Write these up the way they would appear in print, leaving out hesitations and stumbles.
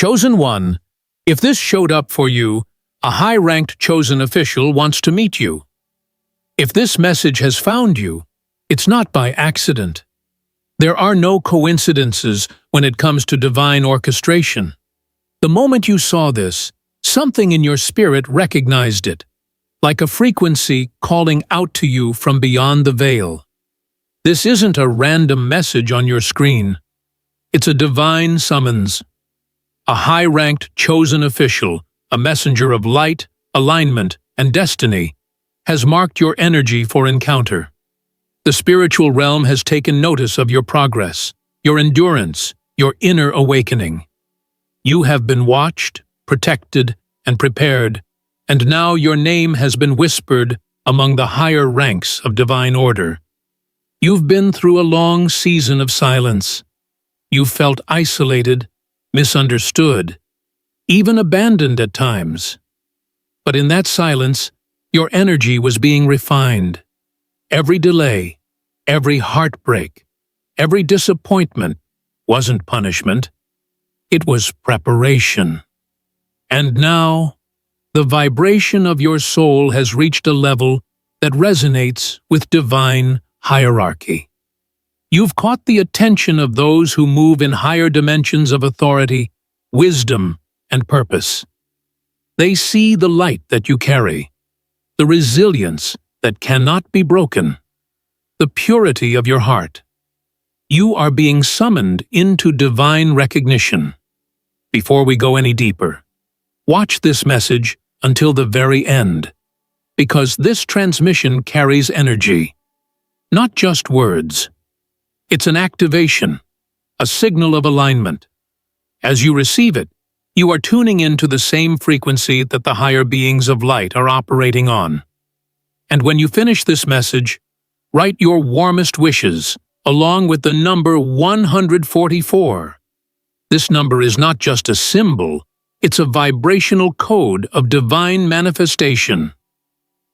Chosen One, if this showed up for you, a high-ranked chosen official wants to meet you. If this message has found you, it's not by accident. There are no coincidences when it comes to divine orchestration. The moment you saw this, something in your spirit recognized it, like a frequency calling out to you from beyond the veil. This isn't a random message on your screen. It's a divine summons. A high-ranked chosen official, a messenger of light, alignment, and destiny, has marked your energy for encounter. The spiritual realm has taken notice of your progress, your endurance, your inner awakening. You have been watched, protected, and prepared, and now your name has been whispered among the higher ranks of divine order. You've been through a long season of silence. You've felt isolated, misunderstood, even abandoned at times. But in that silence, your energy was being refined. Every delay, every heartbreak, every disappointment wasn't punishment. It was preparation. And now, the vibration of your soul has reached a level that resonates with divine hierarchy. You've caught the attention of those who move in higher dimensions of authority, wisdom, and purpose. They see the light that you carry, the resilience that cannot be broken, the purity of your heart. You are being summoned into divine recognition. Before we go any deeper, watch this message until the very end, because this transmission carries energy, not just words. It's an activation, a signal of alignment. As you receive it, you are tuning into the same frequency that the higher beings of light are operating on. And when you finish this message, write your warmest wishes, along with the number 144. This number is not just a symbol, it's a vibrational code of divine manifestation.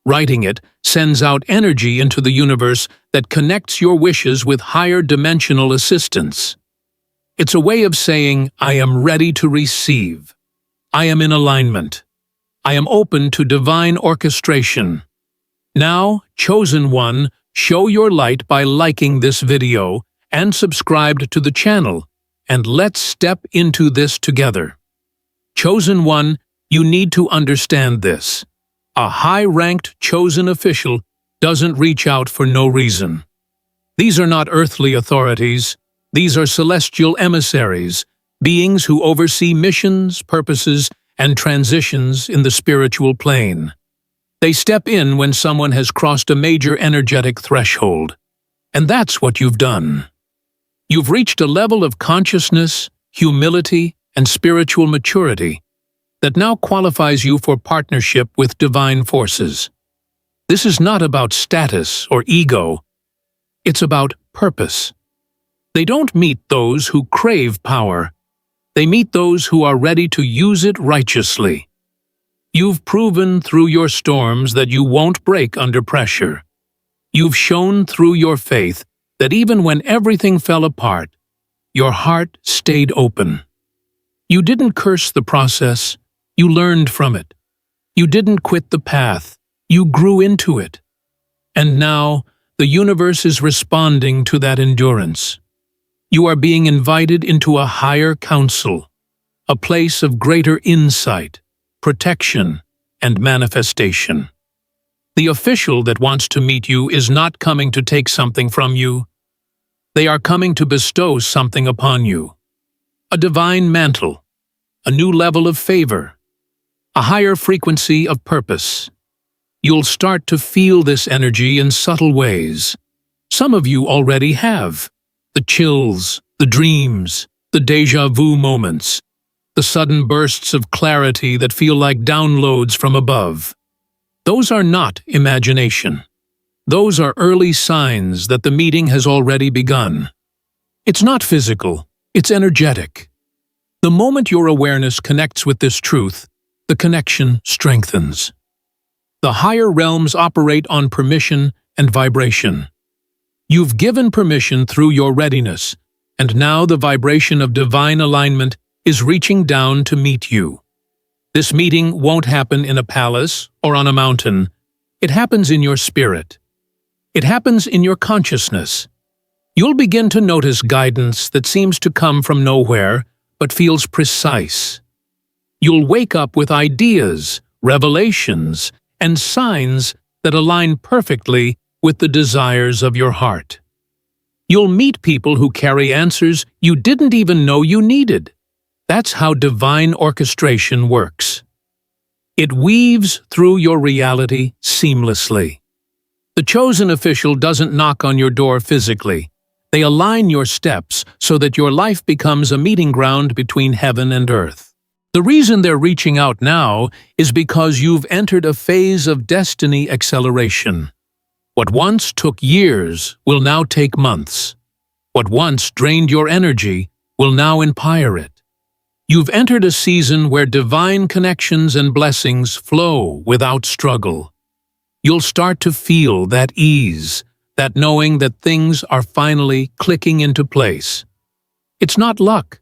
Writing it sends out energy into the universe that connects your wishes with higher dimensional assistance. It's a way of saying, I am ready to receive. I am in alignment. I am open to divine orchestration. Now, Chosen One, show your light by liking this video and subscribe to the channel, and let's step into this together. Chosen One, you need to understand this. A high-ranked chosen official doesn't reach out for no reason. These are not earthly authorities. These are celestial emissaries, beings who oversee missions, purposes, and transitions in the spiritual plane. They step in when someone has crossed a major energetic threshold. And that's what you've done. You've reached a level of consciousness, humility, and spiritual maturity that now qualifies you for partnership with divine forces. This is not about status or ego. It's about purpose. They don't meet those who crave power. They meet those who are ready to use it righteously. You've proven through your storms that you won't break under pressure. You've shown through your faith that even when everything fell apart, your heart stayed open. You didn't curse the process. You learned from it. You didn't quit the path. You grew into it. And now, the universe is responding to that endurance. You are being invited into a higher council, a place of greater insight, protection, and manifestation. The official that wants to meet you is not coming to take something from you. They are coming to bestow something upon you. A divine mantle, a new level of favor, a higher frequency of purpose. You'll start to feel this energy in subtle ways. Some of you already have. The chills, the dreams, the déjà vu moments, the sudden bursts of clarity that feel like downloads from above. Those are not imagination. Those are early signs that the meeting has already begun. It's not physical, it's energetic. The moment your awareness connects with this truth, the connection strengthens. The higher realms operate on permission and vibration. You've given permission through your readiness, and now the vibration of divine alignment is reaching down to meet you. This meeting won't happen in a palace or on a mountain. It happens in your spirit. It happens in your consciousness. You'll begin to notice guidance that seems to come from nowhere but feels precise. You'll wake up with ideas, revelations, and signs that align perfectly with the desires of your heart. You'll meet people who carry answers you didn't even know you needed. That's how divine orchestration works. It weaves through your reality seamlessly. The chosen official doesn't knock on your door physically. They align your steps so that your life becomes a meeting ground between heaven and earth. The reason they're reaching out now is because you've entered a phase of destiny acceleration. What once took years will now take months. What once drained your energy will now empower it. You've entered a season where divine connections and blessings flow without struggle. You'll start to feel that ease, that knowing that things are finally clicking into place. It's not luck.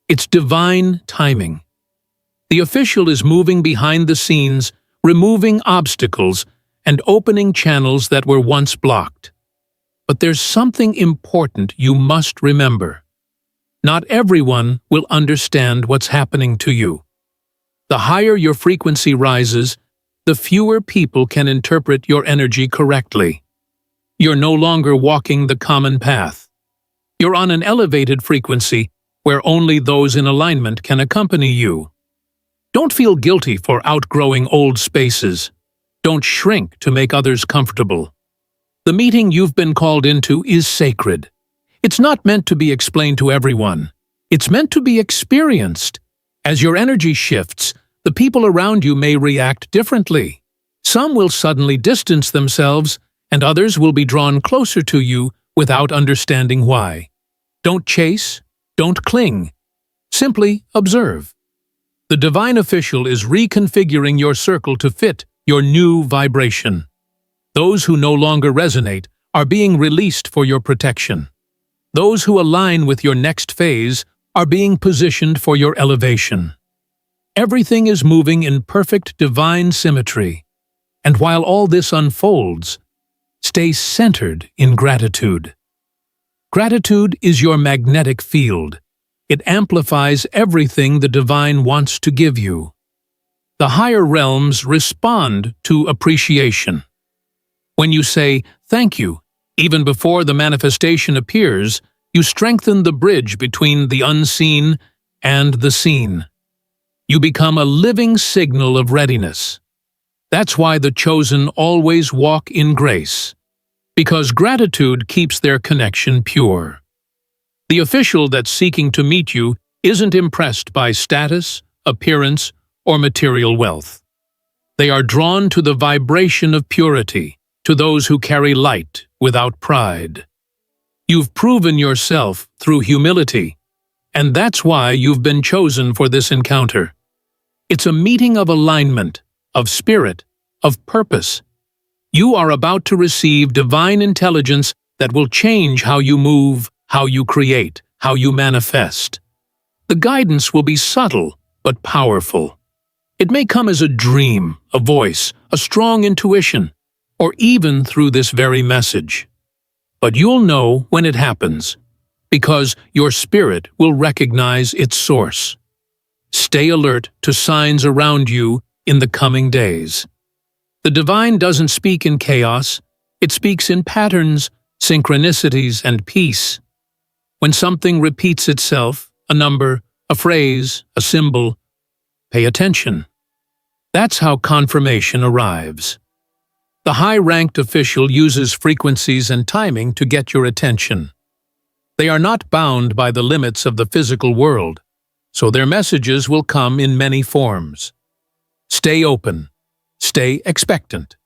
It's divine timing. The official is moving behind the scenes, removing obstacles and opening channels that were once blocked. But there's something important you must remember. Not everyone will understand what's happening to you. The higher your frequency rises, the fewer people can interpret your energy correctly. You're no longer walking the common path. You're on an elevated frequency where only those in alignment can accompany you. Don't feel guilty for outgrowing old spaces. Don't shrink to make others comfortable. The meeting you've been called into is sacred. It's not meant to be explained to everyone. It's meant to be experienced. As your energy shifts, the people around you may react differently. Some will suddenly distance themselves, and others will be drawn closer to you without understanding why. Don't chase, don't cling. Simply observe. The divine official is reconfiguring your circle to fit your new vibration. Those who no longer resonate are being released for your protection. Those who align with your next phase are being positioned for your elevation. Everything is moving in perfect divine symmetry. And while all this unfolds, stay centered in gratitude. Gratitude is your magnetic field. It amplifies everything the divine wants to give you. The higher realms respond to appreciation. When you say, "Thank you," even before the manifestation appears, you strengthen the bridge between the unseen and the seen. You become a living signal of readiness. That's why the chosen always walk in grace, because gratitude keeps their connection pure. The official that's seeking to meet you isn't impressed by status, appearance, or material wealth. They are drawn to the vibration of purity, to those who carry light without pride. You've proven yourself through humility, and that's why you've been chosen for this encounter. It's a meeting of alignment, of spirit, of purpose. You are about to receive divine intelligence that will change how you move, how you create, how you manifest. The guidance will be subtle but powerful. It may come as a dream, a voice, a strong intuition, or even through this very message. But you'll know when it happens, because your spirit will recognize its source. Stay alert to signs around you in the coming days. The divine doesn't speak in chaos, it speaks in patterns, synchronicities, and peace. When something repeats itself, a number, a phrase, a symbol, pay attention. That's how confirmation arrives. The high-ranked official uses frequencies and timing to get your attention. They are not bound by the limits of the physical world, so their messages will come in many forms. Stay open. Stay expectant.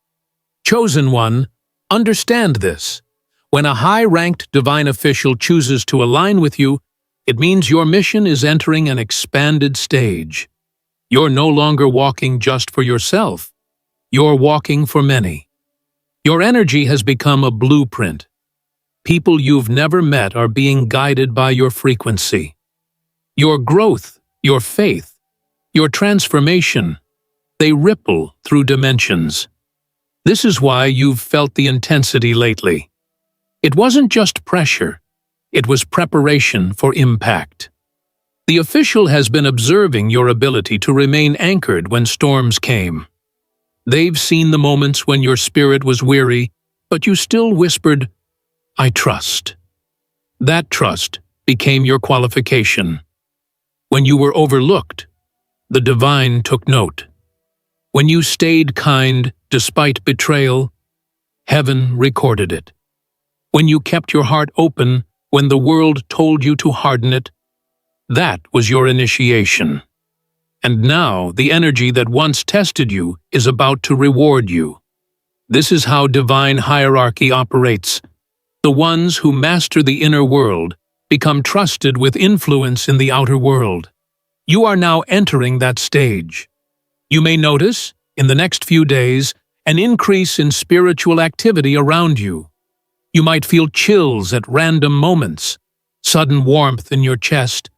Chosen one, understand this. When a high-ranked divine official chooses to align with you, it means your mission is entering an expanded stage. You're no longer walking just for yourself. You're walking for many. Your energy has become a blueprint. People you've never met are being guided by your frequency. Your growth your faith, your transformation. They ripple through dimensions. This is why you've felt the intensity lately. It wasn't just pressure, it was preparation for impact. The official has been observing your ability to remain anchored when storms came. They've seen the moments when your spirit was weary, but you still whispered, "I trust." That trust became your qualification. When you were overlooked, the divine took note. When you stayed kind despite betrayal, heaven recorded it. When you kept your heart open when the world told you to harden it, that was your initiation. And now the energy that once tested you is about to reward you. This is how divine hierarchy operates. The ones who master the inner world become trusted with influence in the outer world. You are now entering that stage. You may notice, in the next few days, an increase in spiritual activity around you. You might feel chills at random moments, sudden warmth in your chest,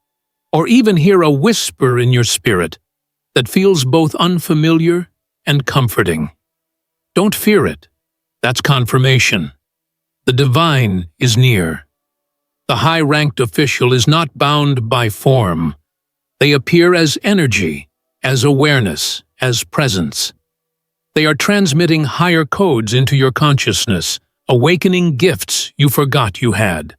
or even hear a whisper in your spirit that feels both unfamiliar and comforting. Don't fear it. That's confirmation. The divine is near. The high-ranked official is not bound by form. They appear as energy, as awareness, as presence. They are transmitting higher codes into your consciousness, awakening gifts you forgot you had.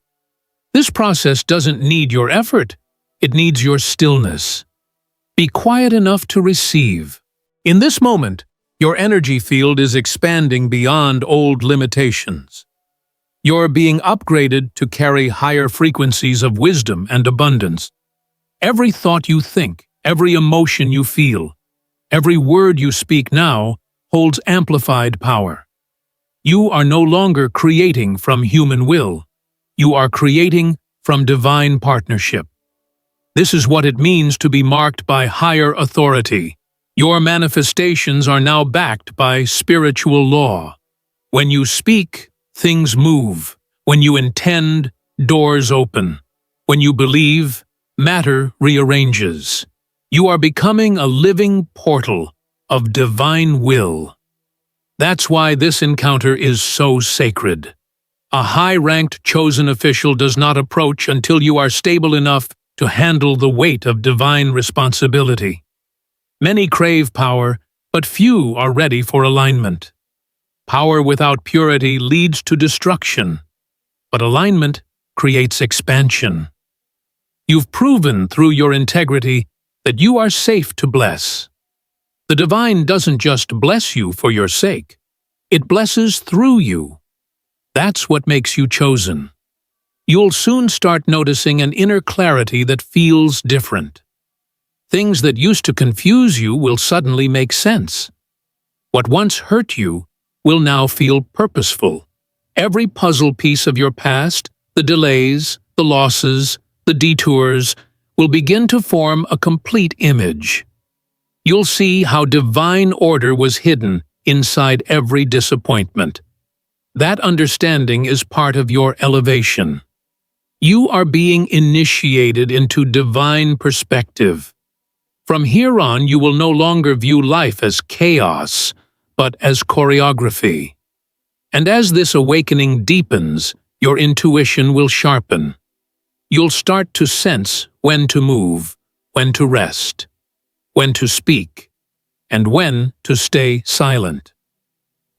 This process doesn't need your effort, it needs your stillness. Be quiet enough to receive. In this moment, your energy field is expanding beyond old limitations. You're being upgraded to carry higher frequencies of wisdom and abundance. Every thought you think, every emotion you feel, every word you speak now holds amplified power. You are no longer creating from human will. You are creating from divine partnership. This is what it means to be marked by higher authority. Your manifestations are now backed by spiritual law. When you speak, things move. When you intend, doors open. When you believe, matter rearranges. You are becoming a living portal of divine will. That's why this encounter is so sacred. A high-ranked chosen official does not approach until you are stable enough to handle the weight of divine responsibility. Many crave power, but few are ready for alignment. Power without purity leads to destruction, but alignment creates expansion. You've proven through your integrity that you are safe to bless. The divine doesn't just bless you for your sake. It blesses through you. That's what makes you chosen. You'll soon start noticing an inner clarity that feels different. Things that used to confuse you will suddenly make sense. What once hurt you will now feel purposeful. Every puzzle piece of your past, the delays, the losses, the detours, will begin to form a complete image. You'll see how divine order was hidden inside every disappointment. That understanding is part of your elevation. You are being initiated into divine perspective. From here on, you will no longer view life as chaos, but as choreography. And as this awakening deepens, your intuition will sharpen. You'll start to sense when to move, when to rest, when to speak, and when to stay silent.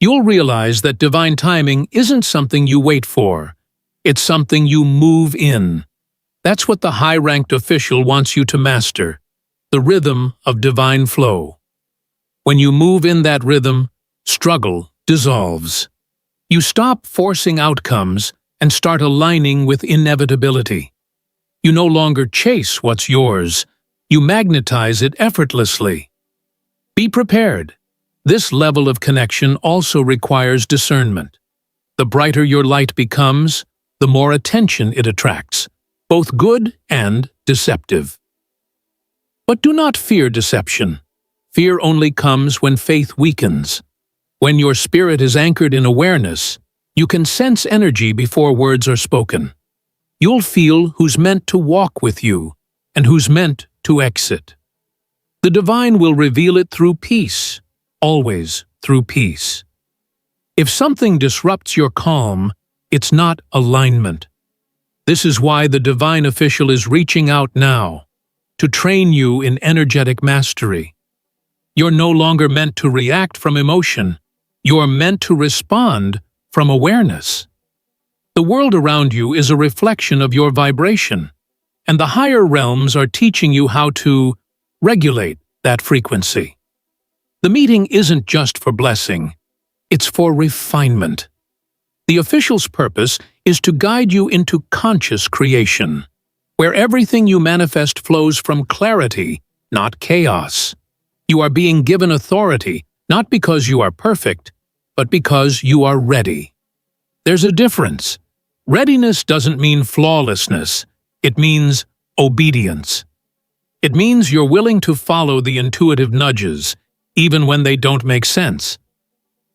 You'll realize that divine timing isn't something you wait for. It's something you move in. That's what the high-ranked official wants you to master, the rhythm of divine flow. When you move in that rhythm, struggle dissolves. You stop forcing outcomes and start aligning with inevitability. You no longer chase what's yours. You magnetize it effortlessly. Be prepared. This level of connection also requires discernment. The brighter your light becomes, the more attention it attracts, both good and deceptive. But do not fear deception. Fear only comes when faith weakens. When your spirit is anchored in awareness, you can sense energy before words are spoken. You'll feel who's meant to walk with you and who's meant to exit. The divine will reveal it through peace, always through peace. If something disrupts your calm, it's not alignment. This is why the divine official is reaching out now, to train you in energetic mastery. You're no longer meant to react from emotion. You're meant to respond from awareness. The world around you is a reflection of your vibration, and the higher realms are teaching you how to regulate that frequency. The meeting isn't just for blessing, it's for refinement. The official's purpose is to guide you into conscious creation, where everything you manifest flows from clarity, not chaos. You are being given authority, not because you are perfect, but because you are ready. There's a difference. Readiness doesn't mean flawlessness. It means obedience. It means you're willing to follow the intuitive nudges, even when they don't make sense.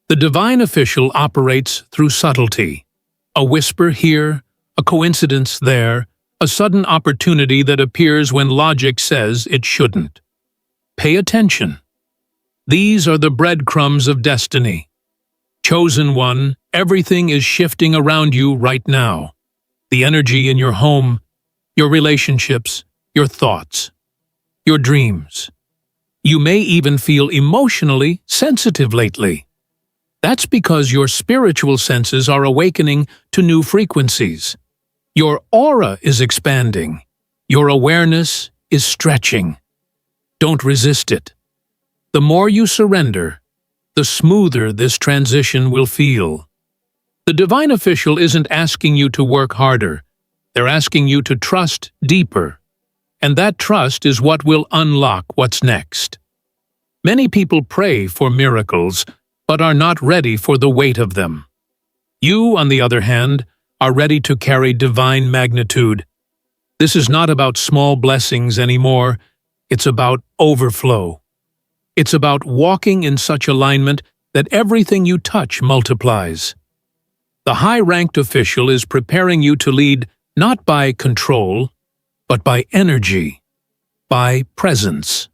The divine official operates through subtlety. A whisper here, a coincidence there, a sudden opportunity that appears when logic says it shouldn't. Pay attention. These are the breadcrumbs of destiny. Chosen one, everything is shifting around you right now. The energy in your home, your relationships, your thoughts, your dreams. You may even feel emotionally sensitive lately. That's because your spiritual senses are awakening to new frequencies. Your aura is expanding. Your awareness is stretching. Don't resist it. The more you surrender, the smoother this transition will feel. The divine official isn't asking you to work harder. They're asking you to trust deeper. And that trust is what will unlock what's next. Many people pray for miracles, but are not ready for the weight of them. You, on the other hand, are ready to carry divine magnitude. This is not about small blessings anymore. It's about overflow. It's about walking in such alignment that everything you touch multiplies. The high-ranked official is preparing you to lead not by control, but by energy, by presence.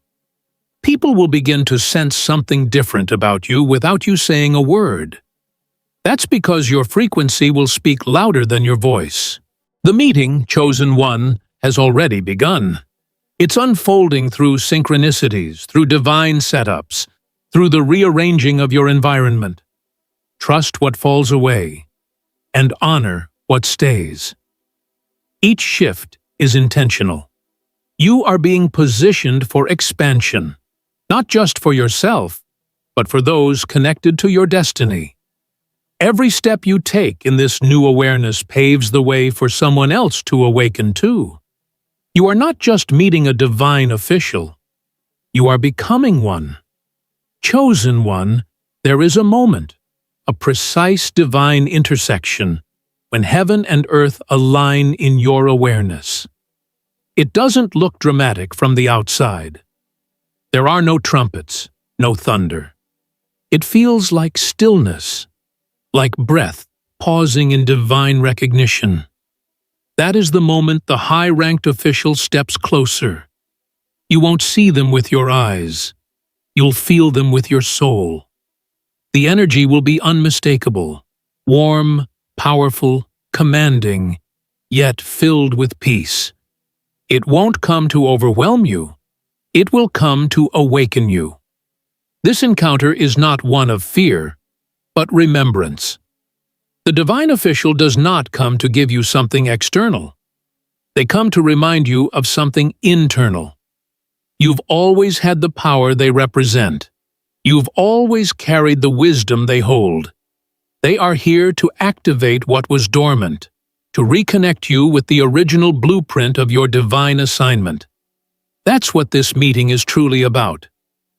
People will begin to sense something different about you without you saying a word. That's because your frequency will speak louder than your voice. The meeting, chosen one, has already begun. It's unfolding through synchronicities, through divine setups, through the rearranging of your environment. Trust what falls away, and honor what stays. Each shift is intentional. You are being positioned for expansion, not just for yourself, but for those connected to your destiny. Every step you take in this new awareness paves the way for someone else to awaken too. You are not just meeting a divine official. You are becoming one. Chosen one, there is a moment, a precise divine intersection, when heaven and earth align in your awareness. It doesn't look dramatic from the outside. There are no trumpets, no thunder. It feels like stillness, like breath pausing in divine recognition. That is the moment the high-ranked official steps closer. You won't see them with your eyes. You'll feel them with your soul. The energy will be unmistakable, warm, powerful, commanding, yet filled with peace. It won't come to overwhelm you. It will come to awaken you. This encounter is not one of fear, but remembrance. The divine official does not come to give you something external. They come to remind you of something internal. You've always had the power they represent. You've always carried the wisdom they hold. They are here to activate what was dormant, to reconnect you with the original blueprint of your divine assignment. That's what this meeting is truly about.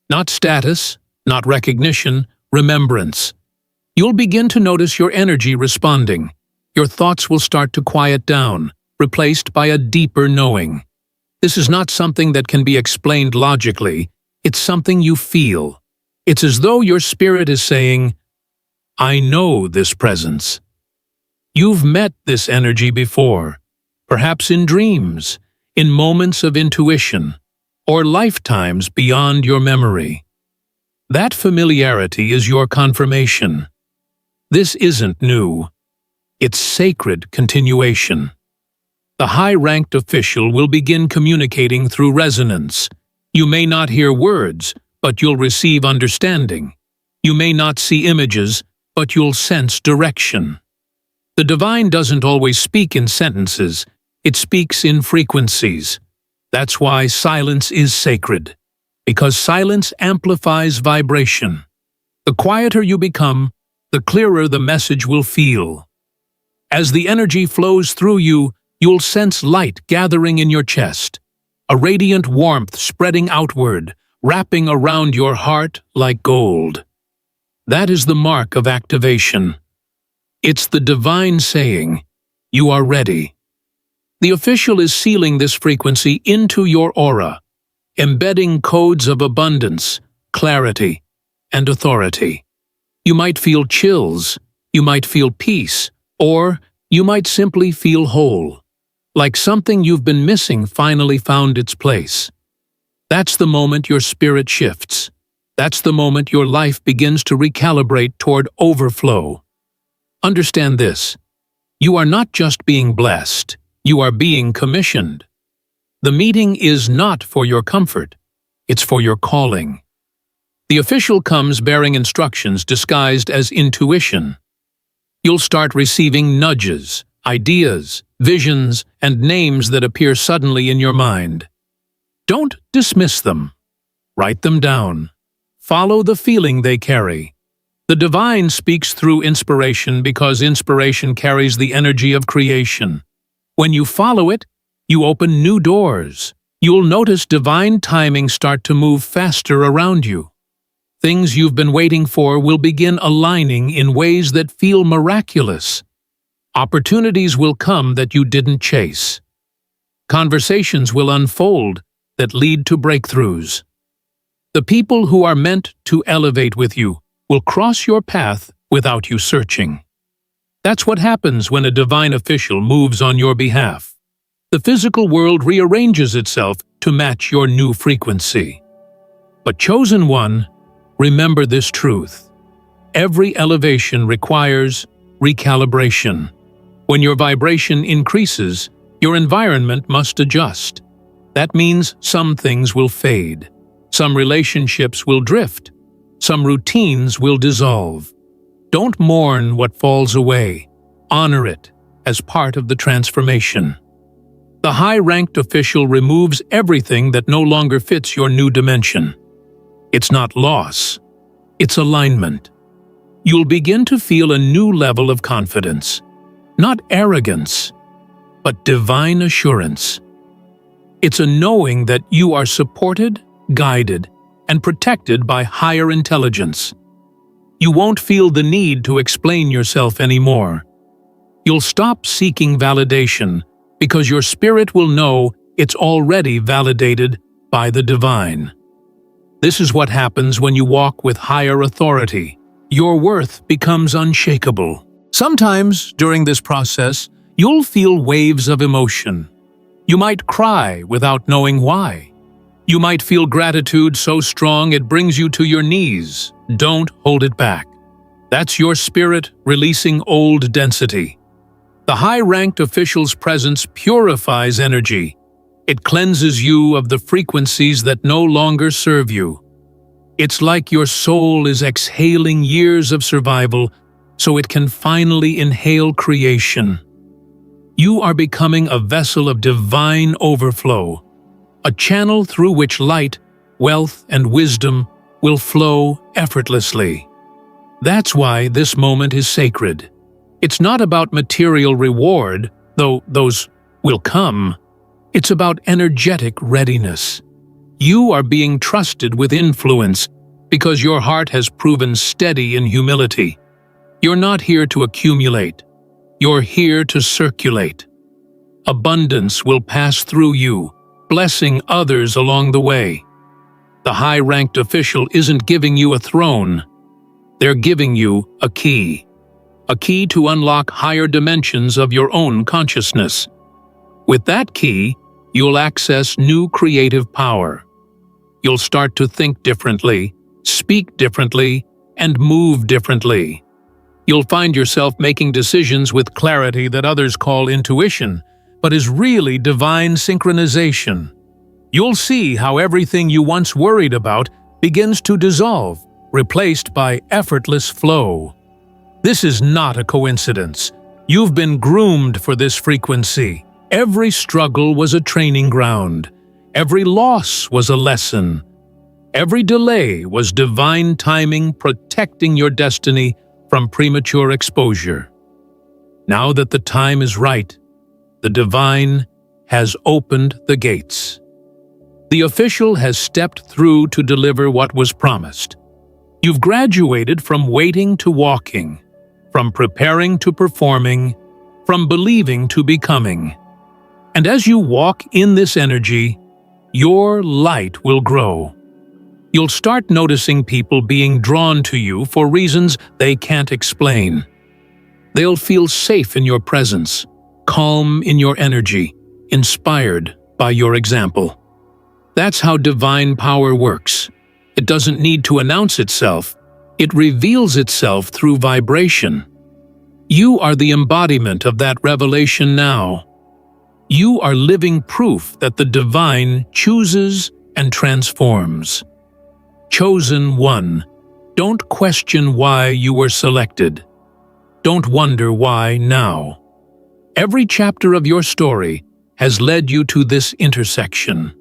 Not status, not recognition, remembrance. You'll begin to notice your energy responding. Your thoughts will start to quiet down, replaced by a deeper knowing. This is not something that can be explained logically. It's something you feel. It's as though your spirit is saying, I know this presence. You've met this energy before, perhaps in dreams, in moments of intuition. or lifetimes beyond your memory. That familiarity is your confirmation. This isn't new. It's sacred continuation. The high-ranked official will begin communicating through resonance. You may not hear words, but you'll receive understanding. You may not see images, but you'll sense direction. The divine doesn't always speak in sentences, it speaks in frequencies. That's why silence is sacred, because silence amplifies vibration. The quieter you become, the clearer the message will feel. As the energy flows through you, you'll sense light gathering in your chest, a radiant warmth spreading outward, wrapping around your heart like gold. That is the mark of activation. It's the divine saying, "You are ready." The official is sealing this frequency into your aura, embedding codes of abundance, clarity, and authority. You might feel chills, you might feel peace, or you might simply feel whole, like something you've been missing finally found its place. That's the moment your spirit shifts. That's the moment your life begins to recalibrate toward overflow. Understand this. You are not just being blessed, you are being commissioned. The meeting is not for your comfort, it's for your calling. The official comes bearing instructions disguised as intuition. You'll start receiving nudges, ideas, visions, and names that appear suddenly in your mind. Don't dismiss them. Write them down. Follow the feeling they carry. The divine speaks through inspiration because inspiration carries the energy of creation. When you follow it, you open new doors. You'll notice divine timing start to move faster around you. Things you've been waiting for will begin aligning in ways that feel miraculous. Opportunities will come that you didn't chase. Conversations will unfold that lead to breakthroughs. The people who are meant to elevate with you will cross your path without you searching. That's what happens when a divine official moves on your behalf. The physical world rearranges itself to match your new frequency. But chosen one, remember this truth. Every elevation requires recalibration. When your vibration increases, your environment must adjust. That means some things will fade. Some relationships will drift. Some routines will dissolve. Don't mourn what falls away. Honor it as part of the transformation. The high-ranked official removes everything that no longer fits your new dimension. It's not loss, it's alignment. You'll begin to feel a new level of confidence. Not arrogance, but divine assurance. It's a knowing that you are supported, guided, and protected by higher intelligence. You won't feel the need to explain yourself anymore. You'll stop seeking validation because your spirit will know it's already validated by the divine. This is what happens when you walk with higher authority. Your worth becomes unshakable. Sometimes, during this process, you'll feel waves of emotion. You might cry without knowing why. You might feel gratitude so strong it brings you to your knees. Don't hold it back. That's your spirit releasing old density. The high-ranked official's presence purifies energy. It cleanses you of the frequencies that no longer serve you. It's like your soul is exhaling years of survival so it can finally inhale creation. You are becoming a vessel of divine overflow, a channel through which light, wealth, and wisdom will flow effortlessly. That's why this moment is sacred. It's not about material reward, though those will come. It's about energetic readiness. You are being trusted with influence because your heart has proven steady in humility. You're not here to accumulate. You're here to circulate. Abundance will pass through you, blessing others along the way. The high-ranked official isn't giving you a throne. They're giving you a key to unlock higher dimensions of your own consciousness. With that key, you'll access new creative power, You'll start to think differently, speak differently, and move differently. You'll find yourself making decisions with clarity that others call intuition, but is really divine synchronization. You'll see how everything you once worried about begins to dissolve, replaced by effortless flow. This is not a coincidence. You've been groomed for this frequency. Every struggle was a training ground. Every loss was a lesson. Every delay was divine timing protecting your destiny from premature exposure. Now that the time is right, the divine has opened the gates. The official has stepped through to deliver what was promised. You've graduated from waiting to walking, from preparing to performing, from believing to becoming. And as you walk in this energy, your light will grow. You'll start noticing people being drawn to you for reasons they can't explain. They'll feel safe in your presence, calm in your energy, inspired by your example. That's how divine power works. It doesn't need to announce itself. It reveals itself through vibration. You are the embodiment of that revelation now. You are living proof that the divine chooses and transforms. Chosen one, don't question why you were selected. Don't wonder why now. Every chapter of your story has led you to this intersection.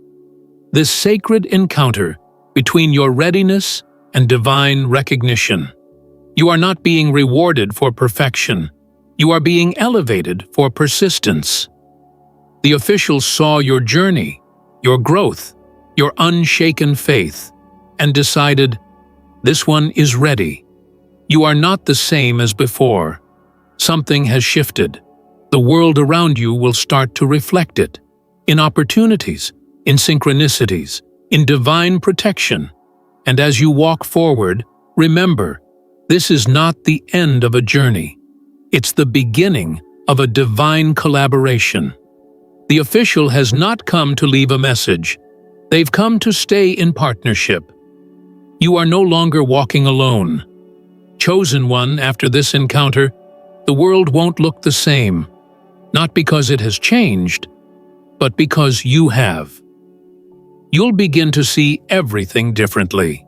This sacred encounter between your readiness and divine recognition. You are not being rewarded for perfection. You are being elevated for persistence. The officials saw your journey, your growth, your unshaken faith, and decided, this one is ready. You are not the same as before. Something has shifted. The world around you will start to reflect it, in opportunities, in synchronicities, in divine protection. And as you walk forward, remember, this is not the end of a journey. It's the beginning of a divine collaboration. The official has not come to leave a message. They've come to stay in partnership. You are no longer walking alone. Chosen one, after this encounter, the world won't look the same. Not because it has changed, but because you have. You'll begin to see everything differently.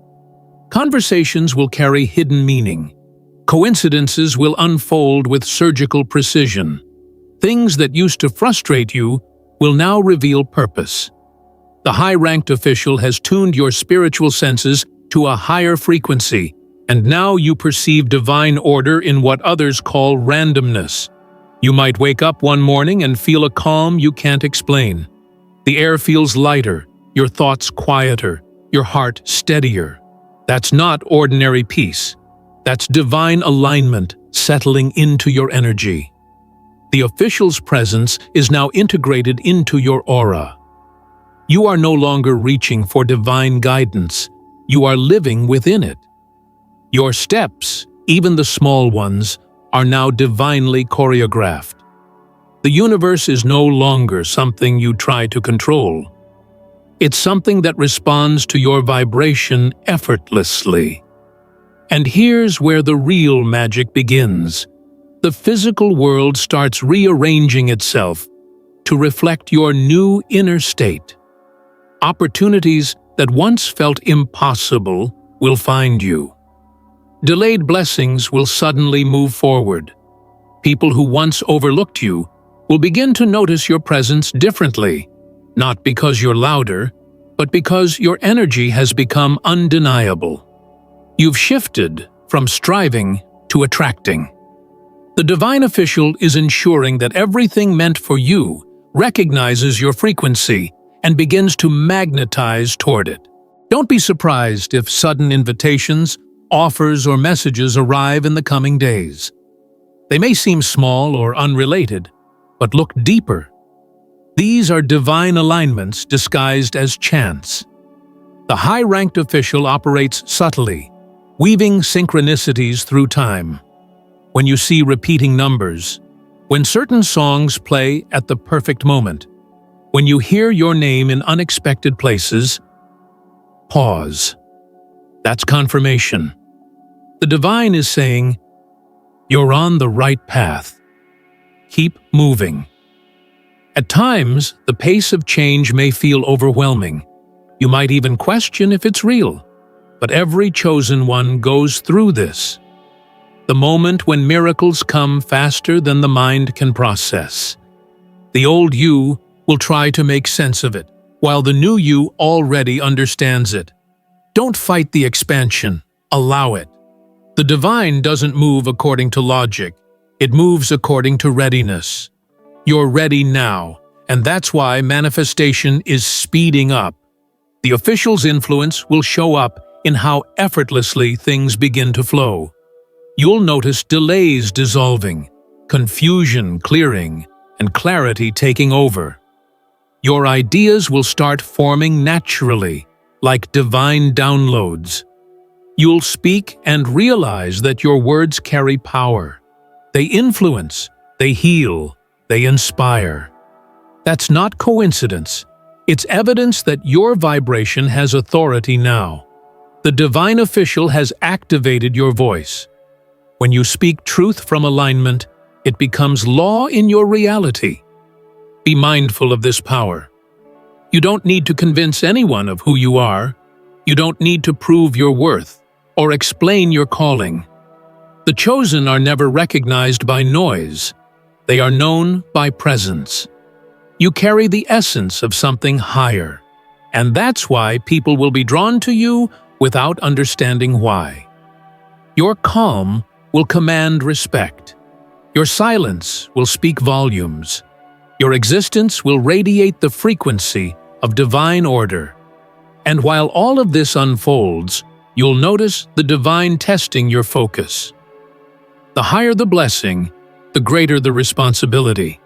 Conversations will carry hidden meaning. Coincidences will unfold with surgical precision. Things that used to frustrate you will now reveal purpose. The high-ranked official has tuned your spiritual senses to a higher frequency, and now you perceive divine order in what others call randomness. You might wake up one morning and feel a calm you can't explain. The air feels lighter, your thoughts quieter, your heart steadier. That's not ordinary peace. That's divine alignment settling into your energy. The official's presence is now integrated into your aura. You are no longer reaching for divine guidance. You are living within it. Your steps, even the small ones, are now divinely choreographed. The universe is no longer something you try to control. It's something that responds to your vibration effortlessly. And here's where the real magic begins. The physical world starts rearranging itself to reflect your new inner state. Opportunities that once felt impossible will find you. Delayed blessings will suddenly move forward. People who once overlooked you will begin to notice your presence differently, not because you're louder, but because your energy has become undeniable. You've shifted from striving to attracting. The divine official is ensuring that everything meant for you recognizes your frequency and begins to magnetize toward it. Don't be surprised if sudden invitations, offers, or messages arrive in the coming days. They may seem small or unrelated, but look deeper. These are divine alignments disguised as chance. The high-ranked official operates subtly, weaving synchronicities through time. When you see repeating numbers, when certain songs play at the perfect moment, when you hear your name in unexpected places, Pause. That's confirmation. The divine is saying, "You're on the right path. Keep moving." At times, the pace of change may feel overwhelming. You might even question if it's real. But every chosen one goes through this. The moment when miracles come faster than the mind can process. The old you will try to make sense of it, while the new you already understands it. Don't fight the expansion. Allow it. The divine doesn't move according to logic. It moves according to readiness. You're ready now, and that's why manifestation is speeding up. The official's influence will show up in how effortlessly things begin to flow. You'll notice delays dissolving, confusion clearing, and clarity taking over. Your ideas will start forming naturally, like divine downloads. You'll speak and realize that your words carry power. They influence, they heal, they inspire. That's not coincidence. It's evidence that your vibration has authority now. The divine official has activated your voice. When you speak truth from alignment, it becomes law in your reality. Be mindful of this power. You don't need to convince anyone of who you are. You don't need to prove your worth or explain your calling. The chosen are never recognized by noise. They are known by presence. You carry the essence of something higher, and that's why people will be drawn to you without understanding why. Your calm will command respect. Your silence will speak volumes. Your existence will radiate the frequency of divine order. And while all of this unfolds, you'll notice the divine testing your focus. The higher the blessing, the greater the responsibility.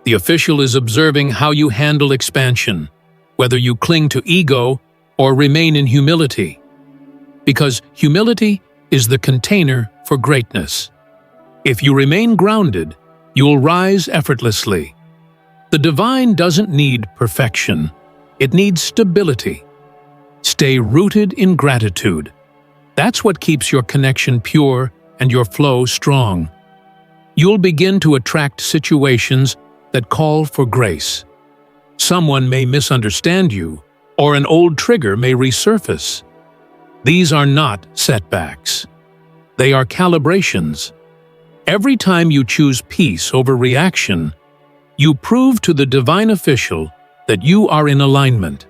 The official is observing how you handle expansion, whether you cling to ego or remain in humility. Because humility is the container for greatness. If you remain grounded, you'll rise effortlessly. The divine doesn't need perfection. It needs stability. Stay rooted in gratitude. That's what keeps your connection pure and your flow strong. You'll begin to attract situations that call for grace. Someone may misunderstand you, or an old trigger may resurface. These are not setbacks. They are calibrations. Every time you choose peace over reaction, you prove to the divine official that you are in alignment.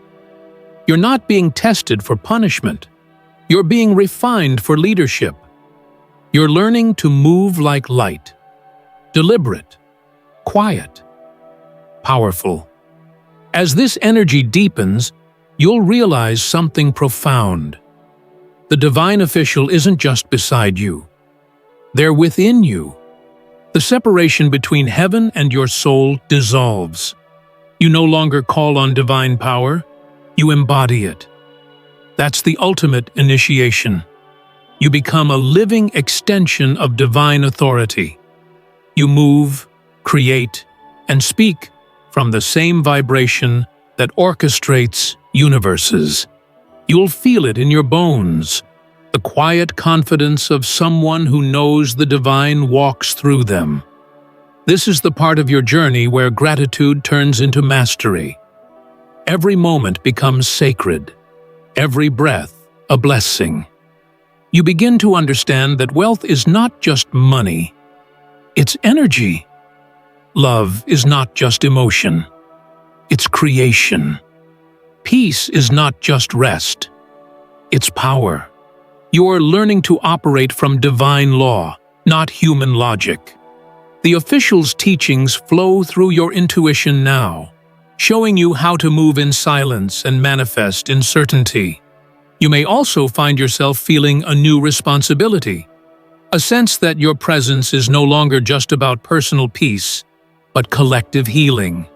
You're not being tested for punishment. You're being refined for leadership. You're learning to move like light, deliberate, quiet, powerful. As this energy deepens, you'll realize something profound. The divine official isn't just beside you. They're within you. The separation between heaven and your soul dissolves. You no longer call on divine power, you embody it. That's the ultimate initiation. You become a living extension of divine authority. You move, create, and speak from the same vibration that orchestrates universes. You'll feel it in your bones, the quiet confidence of someone who knows the divine walks through them. This is the part of your journey where gratitude turns into mastery. Every moment becomes sacred, every breath a blessing. You begin to understand that wealth is not just money, it's energy. Love is not just emotion, it's creation. Peace is not just rest, it's power. You are learning to operate from divine law, not human logic. The official's teachings flow through your intuition now, showing you how to move in silence and manifest in certainty. You may also find yourself feeling a new responsibility, a sense that your presence is no longer just about personal peace, but collective healing.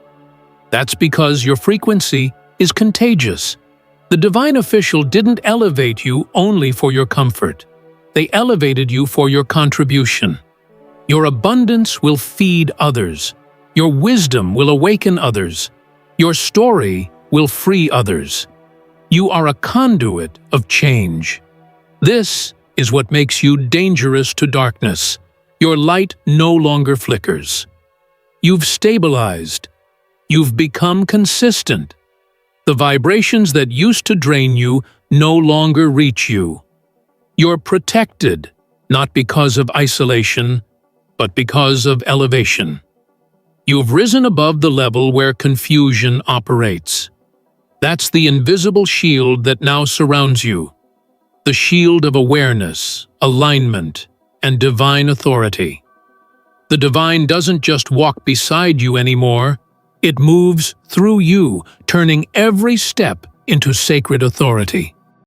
That's because your frequency is contagious. The divine official didn't elevate you only for your comfort. They elevated you for your contribution. Your abundance will feed others. Your wisdom will awaken others. Your story will free others. You are a conduit of change. This is what makes you dangerous to darkness. Your light no longer flickers. You've stabilized. You've become consistent. The vibrations that used to drain you no longer reach you. You're protected, not because of isolation, but because of elevation. You've risen above the level where confusion operates. That's the invisible shield that now surrounds you. The shield of awareness, alignment, and divine authority. The divine doesn't just walk beside you anymore, it moves through you, turning every step into sacred authority.